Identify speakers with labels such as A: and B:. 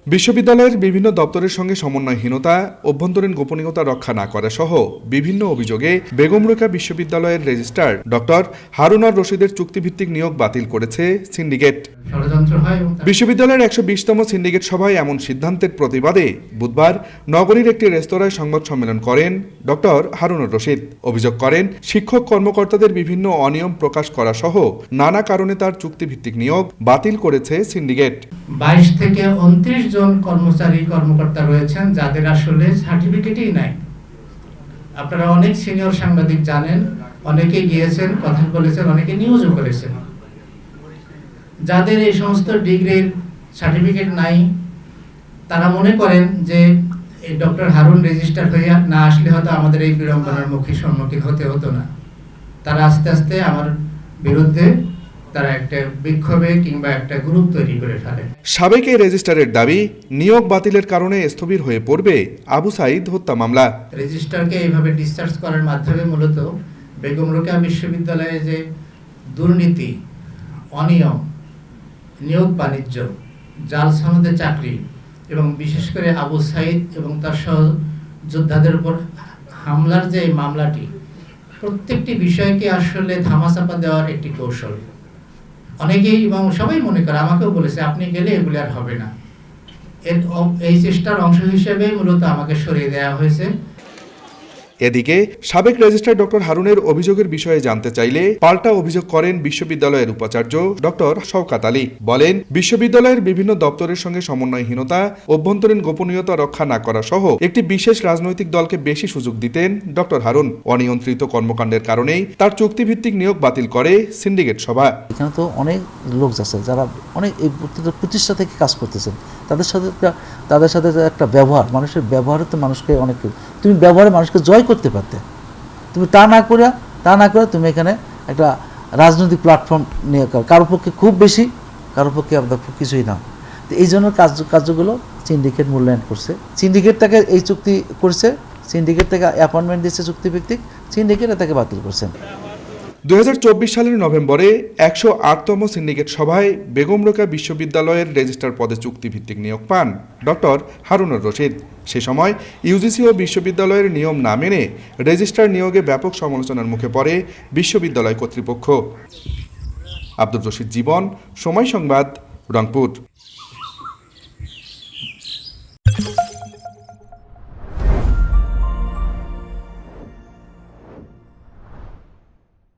A: বিশ্ববিদ্যালয়ের বিভিন্ন দপ্তরের সঙ্গে সমন্বয়হীনতা, অভ্যন্তরীণ গোপনীয়তা রক্ষা না করা সহ বিভিন্ন অভিযোগে বেগম রোকেয়া বিশ্ববিদ্যালয়ের রেজিস্ট্রার ডক্টর হারুন আর রশিদের চুক্তিভিত্তিক নিয়োগ বাতিল করেছে সিন্ডিকেট। বিশ্ববিদ্যালয়ের ১২০তম সিন্ডিকেট সভায় এমন সিদ্ধান্তের প্রতিবাদে বুধবার নগরীর একটি রেস্তোরাঁয় সংবাদ সম্মেলন করেন ডক্টর হারুন আর রশিদ। অভিযোগ করেন, শিক্ষক কর্মকর্তাদের বিভিন্ন অনিয়ম প্রকাশ করা সহ নানা কারণে তার চুক্তিভিত্তিক নিয়োগ বাতিল করেছে সিন্ডিকেট।
B: ২২ থেকে ২৯ জন কর্মকর্তা রয়েছেন যাদের আসলে সার্টিফিকেটই নাই। আপনারা অনেক সিনিয়র সাংবাদিক জানেন, অনেকে গিয়েছেন, কথা বলেছেন, অনেকে নিউজও করেছেন। যাদের এই সমস্ত ডিগ্রির সার্টিফিকেট নাই, তারা মনে করেন যে ডক্টর হারুন রেজিস্টার হয়ে না আসলে হয়তো আমাদের এই বিড়ম্বনার সম্মুখীন হতে হতো না। তারা আস্তে আস্তে আমার বিরুদ্ধে তারা একটা বিক্ষোভে কিংবা একটা গ্রুপ তৈরি করে ফেলে।
A: সাবেক এই রেজিস্ট্রারের দাবি, নিয়োগ বাতিলের কারণে স্থবির হয়ে পড়বে আবু সাঈদ হত্যা মামলা।
B: রেজিস্ট্রারকে এইভাবে ডিসচার্জ করার মাধ্যমে মূলত বেগম রোকেয়া বিশ্ববিদ্যালয়ে যে দুর্নীতি, অনিয়ম, নিয়োগ বাণিজ্য, জাল সনদে চাকরি এবং বিশেষ করে আবু সাঈদ এবং তার সহযোদ্ধাদের উপর হামলার যে মামলাটি, প্রত্যেকটি বিষয়কে আসলে ধামাচাপা দেওয়ার একটি কৌশল। অনেকেই এবং সবাই মনে করে, আমাকেও বলেছে আপনি গেলে এগুলি আর হবে না। এই চেষ্টার অংশ হিসেবে মূলত আমাকে সরিয়ে দেওয়া হয়েছে।
A: এদিকে সাবেক রেজিস্ট্রার ডক্টর হারুনের অভিযোগের বিষয়ে জানতে চাইলে পাল্টা অভিযোগ করেন বিশ্ববিদ্যালয়ের উপাচার্য ডক্টর শওকাত আলী। বলেন, বিশ্ববিদ্যালয়ের বিভিন্ন দপ্তরের সঙ্গে সমন্বয়হীনতা, অভ্যন্তরীণ গোপনীয়তা রক্ষা না করা সহ একটি বিশেষ রাজনৈতিক দলকে বেশি সুযোগ দিতেন ডক্টর হারুন। অনিয়ন্ত্রিত কর্মকাণ্ডের কারণেই তার চুক্তিভিত্তিক নিয়োগ বাতিল করে সিন্ডিকেট সভা।
C: এখানে তো অনেক লোক আছে যারা অনেক এই প্রতিষ্ঠা থেকে কাজ করতেছেন, তাদের সাথে একটা ব্যবহার, মানুষের ব্যবহারে তো মানুষকে অনেক, তুমি ব্যবহারে মানুষকে জয় করতে পারতে, তুমি তা না করে তুমি এখানে একটা রাজনৈতিক প্ল্যাটফর্ম নিয়ে কারোর পক্ষে খুব বেশি, কারোর পক্ষে আপনার কিছুই না। তো এই জন্য কার্যগুলো সিন্ডিকেট মূল্যায়ন করছে, সিন্ডিকেট তাকে এই চুক্তি করছে, সিন্ডিকেট থেকে অ্যাপয়েন্টমেন্ট দিচ্ছে চুক্তিভিত্তিক, সিন্ডিকেট তাকে বাতিল করছেন।
A: ২০২৪ সালের নভেম্বরে ১০৮তম সিন্ডিকেট সভায় বেগম রোকেয়া বিশ্ববিদ্যালয়ের রেজিস্ট্রার পদে চুক্তিভিত্তিক নিয়োগ পান ডক্টর হারুন আর রশিদ। সে সময় ইউজিসি ও বিশ্ববিদ্যালয়ের নিয়ম না মেনে রেজিস্ট্রার নিয়োগে ব্যাপক সমালোচনার মুখে পড়ে বিশ্ববিদ্যালয় কর্তৃপক্ষ। আব্দুর রশিদ জীবন, সময় সংবাদ, রংপুর।